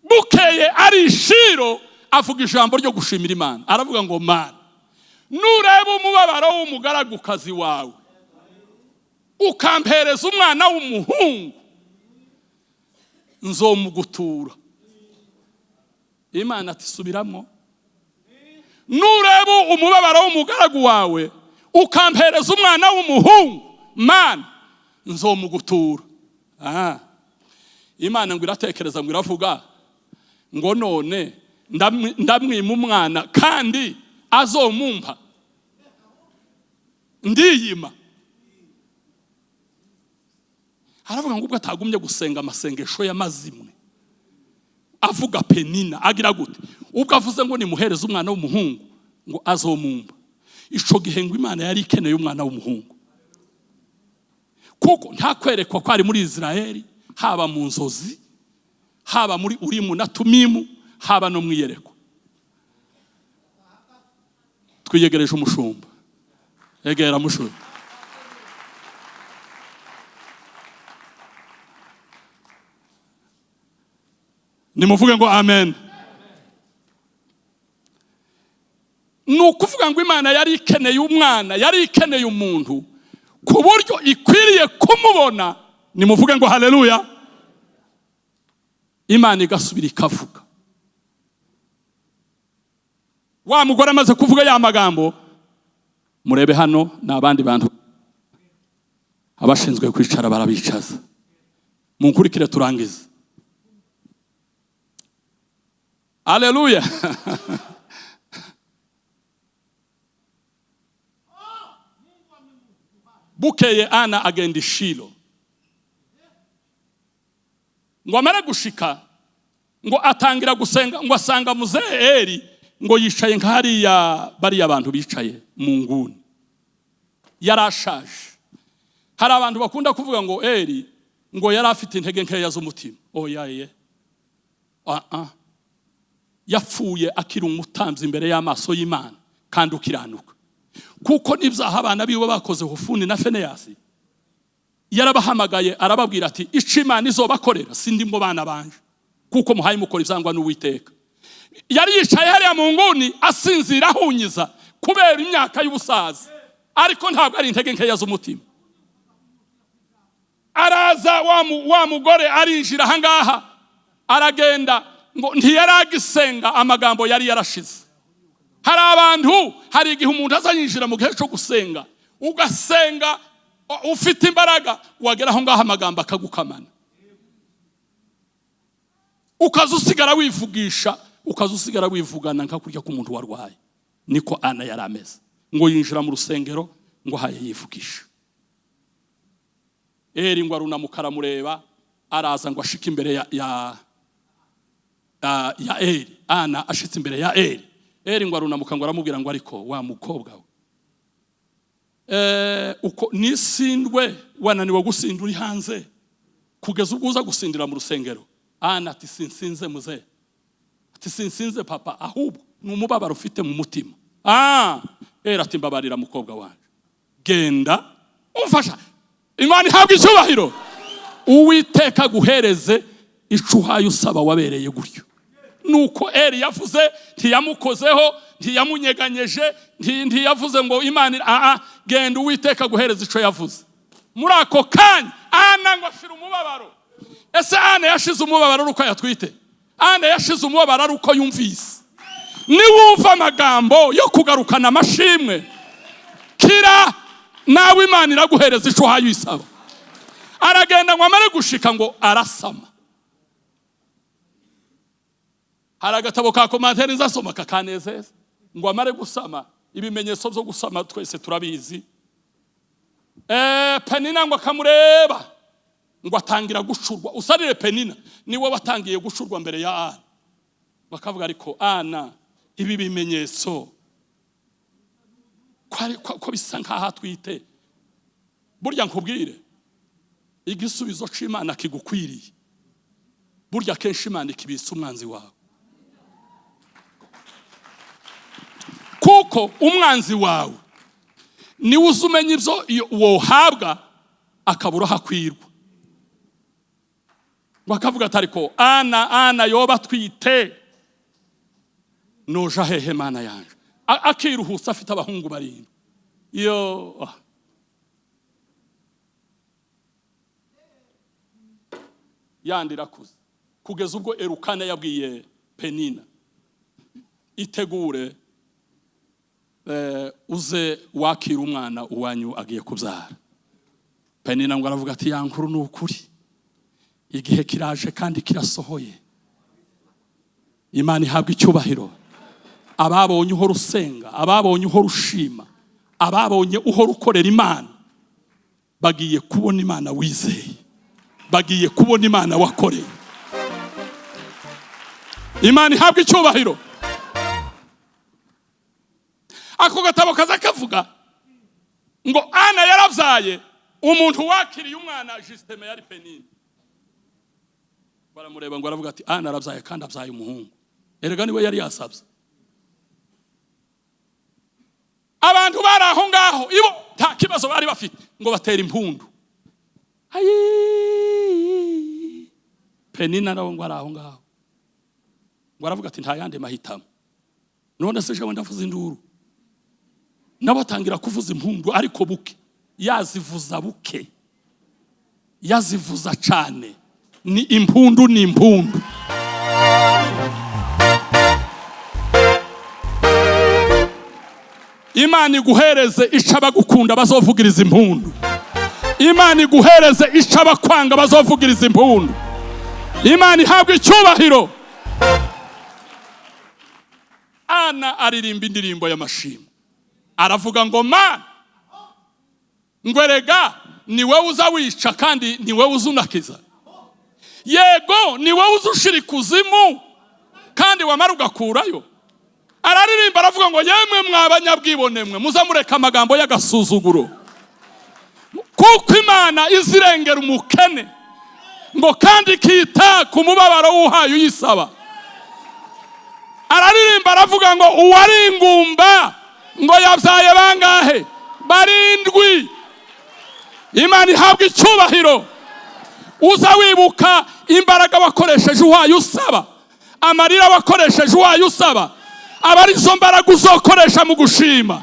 Bukeye ari Shilo avuga ijambo ryo gushimira Imana, aravuga ngo mana nureba umubabaro w'umugaragukazi wawe ukampereza umwana w'umuhungu nzomugutura. Imana ati subiramo, nureba umubabaro w'umugaragu wawe ukampereza umwana w'umuhungu mana nzomugutura. Imana ngo iratekereza ngo iravuga ngo none ndamwima umwana kandi azomumpa ndiyima. Haravuga ngo ubwo atagumye gusenga amasengesho y'amazimwe avuga Penina agira gute, ubwo avuze ngo nimuhereze umwana w'umuhungu ngo azomumpa. Ico gihe ngo Imana yari ikeneye umwana w'umuhungu, kuko nta kwerekwa ko ari muri Israeli, haba mu nzozi, haba muri Urimu na Tumimu, haba no mwiyereko. Twiyegereje umushumba, egera mushumba. Nimuvuge ngo amen. Nukuvuga ngo Imana yari ikeneye umwana, yari ikeneye umuntu ku buryo ikwiriye kumubona. Nimuvuge ngo haleluya. Imana igasubira ikavuga. Wa mugore amaze kuvuga ya magambo, murebe hano n'abandi bantu abashinzwe kwicara barabicaza. Munkurikire turangize. Haleluya. Bukeye Ana agenda Shilo. Ngo amara gushika ngo atangira gusenga, ngo asanga muzee Eli ngo yicaye nk'hariya bariya abantu bicaye mu nguni. Yarashaje. Hari abantu bakunda kuvuga ngo Eli ngo yari afite intege nkeya z'umutima. Oya yapfuye akiri umutambyi imbere y'amaso y'Imana kandi ukiranuka, kuko n'ibyaha abana biwe bakoze Hofuni na Finehasi yarabahamagaye arababwira ati ico Imana izobakorera sindimwo bana banje, kuko muhaye mukora ivyangwa n'Uwiteka. Yari yicaye hariya mu nguni asinzira ahunyiza kubera imyaka y'ubusaza, ariko ntabwo ari intege nkeya z'umutima. Araza wa mugore arinjira hangaha, aragenda ngo ntiyaragisenga amagambo yari yarashize. Hari abantu, hari igihe umuntu azanyinjira mu gihe cyo gusenga, ugasenga ufite imbaraga, wagera aho ngaho amagambo akagukamana, ukazusigara wivugisha, ukazusigara wivugana nka kurya k'umuntu warwaye. Niko Ana yari ameze. Ngo yinjira mu rusengero ngo haye yivugisha. Eli ngo arunamuka aramureba, araza ngo ashike imbere ya Eli. Ana ashitse imbere ya Eli. Eli ngo arunamuka ngo aramubwira ngo ariko wa mukobwa we, uko nisindwe wananiwe gusinda uri hanze kugeza ubwo uza gusindira mu rusengero. Ana ati sinsinze muzee, ati sinsinze papa, ahubwo n'umubabaro ufite mu mutima. Eli ati mbabarira mukobwa wanje, genda umfasha, Imana ihabwa icyubahiro, Uwiteka guhereze ico uhaye usaba wabereye gutyo. Nuko Eli yavuze, ntiyamukozeho, ntiyamunyeganyeje, ntiyavuze ngo Imana genda Uwiteka guhereza ico yavuze. Muri ako kanya Ana ngo ashira umubabaro. Ese Ana yashize umubabaro uko yatwite? Ana yashize umubabaro uko yumvise. Ni wumva amagambo yo kugarukana amashimwe, muhira nawe Imana iraguhereza ico hayo isaba. Aragenda ngo amare gushika ngo arasama. Hari agatabo ka komantere nzasoma kakanezeza ngo amare gusama. Ibimenyetso byo gusama twese turabizi. Penina ngo akamureba ngo atangira gushurwa. Usarire Penina niwe watangiye gushurwa mbere ya Ana. Bakavuga ariko Ana ibi bimenyetso ko bisa nkaho atwite. Burya nkubwire igisubizo c'Imana kigukwiriye. Burya kenshi Imana ikibisa umwanzi wawe. Kuko umwanzi wawe ni uzumenya ivyo wohabwa akabura hakwirwa. Bakavuga atariko Ana yoba twite noja hehe Mana yanje. Akiruhusa afite abahungu barindwi. Yo yandira kuze kugeza ubwo Erukana yabwiye Penina itegure uze wakira umwana uwanyu agiye kubyara. Penina ngo aravuga ati yankuru n'ukuri igihe kiraje kandi kirasohoye. Imana ihabwa icyubahiro. Ababonye uhora usenga, ababonye uhora ushima, ababonye uhora ukorera Imana bagiye kubona Imana wizeye, bagiye kubona Imana wakoreye. Imana ihabwa icyubahiro. Ako gatabo kaza kavuga ngo Ana yaravyaye umuntu wakiriye umwana Justeme yari Penina. Baramureba ngo aravuga ati Ana aravyaye kandi avyaye umuhungu. Erega niwe yari yasabye. Abantu bari aho ngaho ibo nta kibazo bari bafite ngo batera impundu. Ayi Penina nawe ngo ari aho ngaho ngo aravuga ati nta yandi mahitamo. None se je wenda vuza induru. Nabatangira kuvuza impundu ariko buke. Yazivuza buke. Yazivuza cyane. Ni impundu ni impundu. Imana iguhereze icaba gukunda bazovugiriza impundu. Imana iguhereze icaba kwanga bazovugiriza impundu. Imana ihabwa icyubahiro. Ana aririmba indirimbo y'amashimwe. Aravuga ngo Mana ngwerega niwe uza wica kandi niwe uzunakiza. Yego niwe uzushira kuzimu kandi wamara ugakurayo. Araririmba aravuga ngo yemwe mwabanyabwibone mwe muzamureka amagambo y'agasuzuguro. Kuko Imana izirengera umukene ngo kandi kita ku mubabaro w'uhaye uyisaba. Araririmba aravuga ngo uwari ingumba ngo yavyaye bangahe? Barindwi. Imana ihabwa icyubahiro. Uza wibuka imbaraga wakoresheje uhaye usaba, amarira wakoresheje uhaye usaba, abarizo mbaraga uzokoresha mu gushima.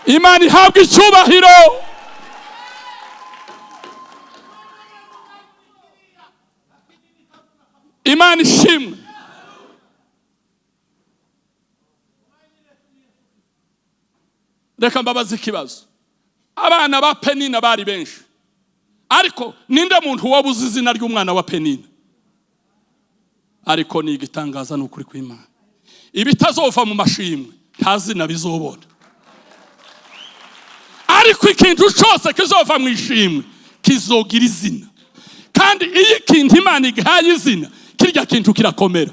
Imana ihabwa icyubahiro. Imana ishimwe. Reka mbabaza ikibazo. Abana ba Penina bari benshi. Ariko ninde muntu wabuze izina ry'umwana wa Penina? Ariko ni igitangaza n'ukuri kw'Imana. Ibitazova mu mashimwe ntazina bizobona. Ariko ikintu cyose kizova mu ishimwe kizogira izina. Kandi iyi kintu Imana igihaye izina kirya kintu kirakomera.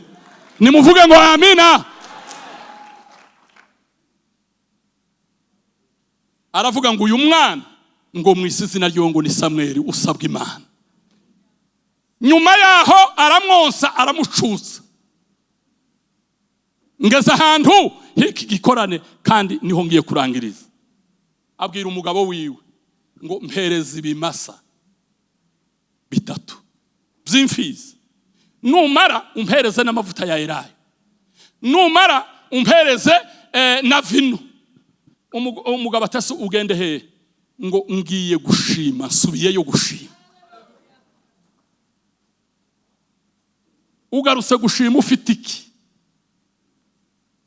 Nimuvuge ngo amina. Aravuga ngo uyu mwana ngo mwisizina ryo ngo ni Samuel usabwa Imana. Nyuma yaho aramwonsa aramucutsa. Ngeze ahantu hiki gikorane kandi niho ngiye kurangiriza. Abwira umugabo wiwe ngo mpereze ibimasa bitatu by'imfizi. Numara umpereze n'amavuta ya elayo. Numara umpereze na vino. Umugabo atase ugende he ngo ngiye gushima, subiyeyo gushima. Ugarutse gushima ufite iki?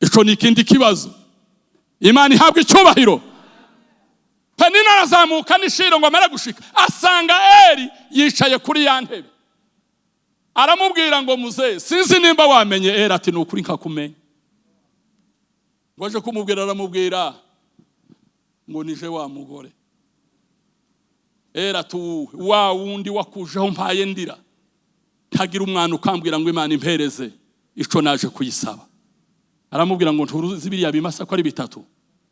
Ico ni ikindi kibazo. Imana ihabwa icyubahiro. Penina arazamuka n'ishiro ngo amara gushika asanga Eli yicaye kuri ya ntebe. Aramubwira ngo muze sinzi nimba wamenye. Eli ati nukuri nkakumenya. Waje kumubwira aramubwira ngo nije wa mugore. Eli ati wa wundi wakujeho mpaye ndira. Ntagira umwana ukambwira ngo Imana impereze ico naje kuyisaba. Aramubwira ngo nturuzi biriya bimasa ko ari bitatu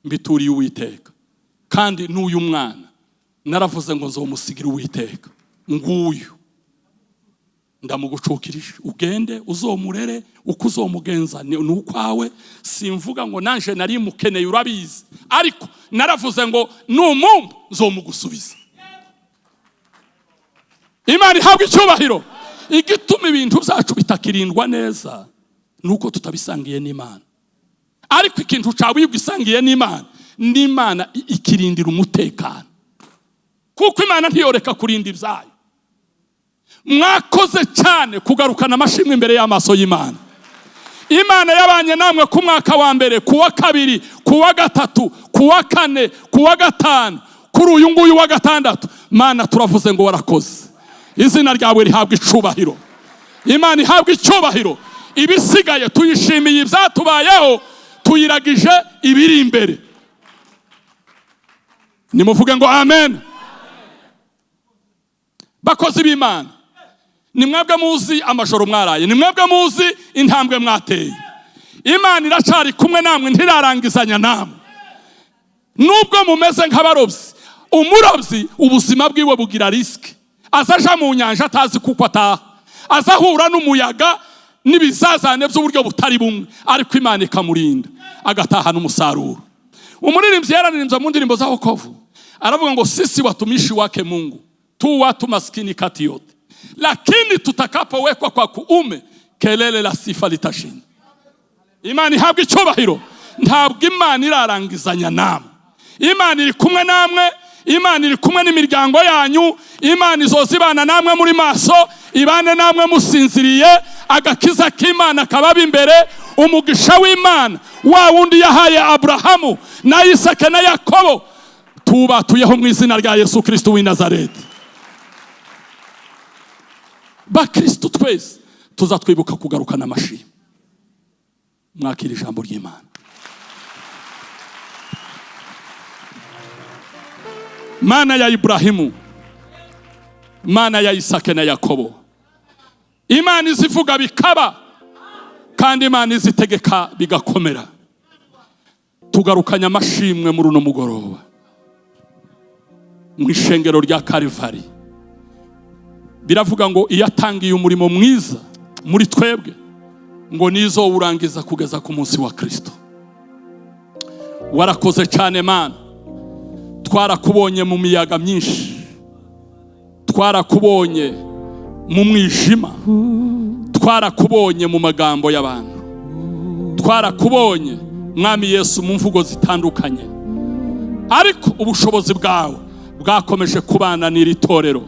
mbituriye Uwiteka. Kandi n'uyu mwana naravuze ngo nzomusigira Uwiteka. Nguyu ndamugucukirije ugende uzomurere uko uzomugenza ni ukwawe. Simvuga ngo nanje nari mukeneye urabizi, ariko naravuze ngo numumba nzomugusubiza. Imana ihabwa icyubahiro. Igituma ibintu byacu bitakirindwa neza nuko tutabisangiye n'Imana. Ariko ikintu cyawe ugisangiye n'Imana ikirindira umutekano, kuko Imana ntiyoreka kurinda ibyayo. Mwakoze cyane kugarukana amashimwe imbere y'amaso y'Imana. Imana yabanye namwe ku mwaka wa mbere, ku wa kabiri, ku wa gatatu, ku wa kane, ku wa gatanu, kuri uyu nguyu wa gatandatu. Mana turavuze ngo warakoze. Izina ryawe rihabwa icubahiro. Imana ihabwa icubahiro. Ibisigaye tuyishimiye ibyatubayeho, tuyiragije ibiri imbere. Nimuvuge ngo amen. Bakozi b'Imana, ni mwebwe muzi amajoro mwaraye, ni mwebwe muzi intambwe mwateye. Imana iracari kumwe namwe, ntirarangizanya namwe. Nubwo mumeze nk'abarobyi, umurobyi ubuzima bwiwe bugira risk. Azaja mu nyanja atazi kuko ataha, azahura n'umuyaga n'ibizazane by'uburyo butari bumwe, ariko Imana ikamurinda agataha n'umusaruro. Umuririmbyi yararirimbye mu ndirimbo za wokovu aravuga ngo sisi watumishi wake Mungu tu watu maskini kati yote, lakini tutakapowekwa kwa kuume kelele la sifa litashinda. Imana ihabwa icyubahiro. Ntabwo Imana irarangizanya namwe. Imana iri kumwe namwe. Imana iri kumwe n'imiryango yanyu. Imana izozibana namwe muri maso, ibane namwe musinziriye. Agakiza k'Imana kababa imbere. Umugisha w'Imana wa wundi yahaye Abrahamu na Isaka na Yakobo tubatuyeho mu izina rya Yesu Kristo w'i Nazareti. Bakristo twese tuzatwibuka kugarukana amashimwe. Mwakira ijambo ry'Imana. Mana ya Ibrahimu, Mana ya Isaka na Yakobo, Imana izivuga bikaba kandi Imana izitegeka bigakomera. Tugarukanya amashimwe muri uno mugoroba mu ishengero rya Karivari. Biravuga ngo iyatangiye umurimo mwiza muri twebwe ngo nizo urangiza kugeza ku munsi wa Kristo. Warakoze cyane Mana. Twarakubonye mu miyaga myinshi, twarakubonye mu mwijima, twarakubonye mu magambo y'abantu, twarakubonye Mwami Yesu mu mvugo zitandukanye, ariko ubushobozi bwawe bwakomeje kubana n'iri torero.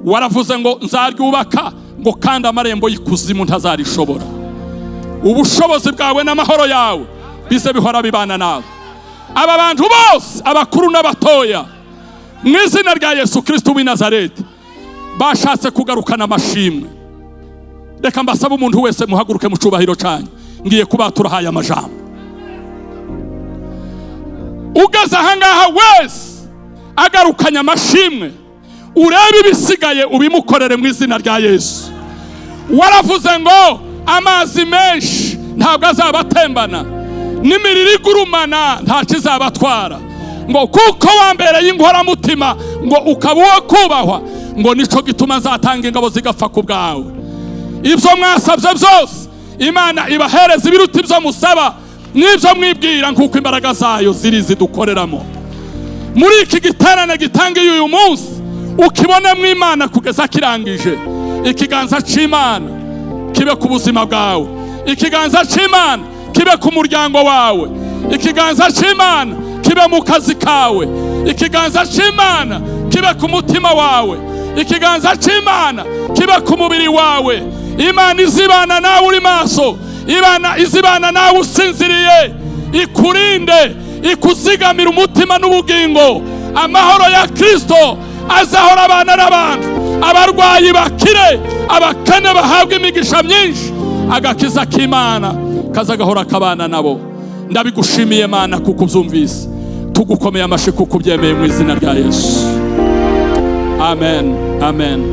Waravuze ngo nzaryubaka ngo kandi amarembo y'ikuzimu ntazarishobora. Ubushobozi bwawe n'amahoro yawe bize bihora bibana nawe. Aba bantu bose, abakuru n'abatoya, mu izina rya Yesu Kristo w'i Nazareti, bashatse kugarukana amashimwe. Reka mbasaba umuntu wese muhaguruke mu cubahiro cyane. Ngiye kubatura haya amajambo. Ugaza ahangaha wese agarukanya amashimwe, urebe ibisigaye ubimukorere mu izina rya Yesu. Waravuze ngo amazi menshi ntabwo azabatembana, n'imiriri igurumana nta kizabatwara, ngo kuko wambereye inkoramutima ngo ukaba uwo kubahwa, ngo nico gituma nzatanga ingabo zigapfa ku bwawe. Ibyo mwasabye byose Imana ibahereza ibiruta ibyo musaba n'ibyo mwibwira, nkuko imbaraga zayo ziri zidukoreramo. Muri iki giterane gitangiye uyu munsi, ukibonemo Imana kugeza kirangije. Ikiganza cy'Imana kibe ku buzima bwawe, ikiganza cy'Imana kibe ku muryango wawe, ikiganza cy'Imana kibe mu kazi kawe, ikiganza cy'Imana kibe ku mutima wawe, ikiganza cy'Imana kibe ku mubiri wawe. Imana izibana nawe uri maso, Imana izibana nawe usinziriye, ikurinde, ikuzigamira umutima n'ubugingo. amahoro ya Kristo azahora abana n'abantu, abarwayi bakire, abakene bahabwa imigisha myinshi, agakiza k'Imana kazagahora kabana nabo. Ndabigushimiye Mana kuko ubyumvise, tugukomeye amashyi kuko ubyemeye mu izina rya Yesu. Amen, amen.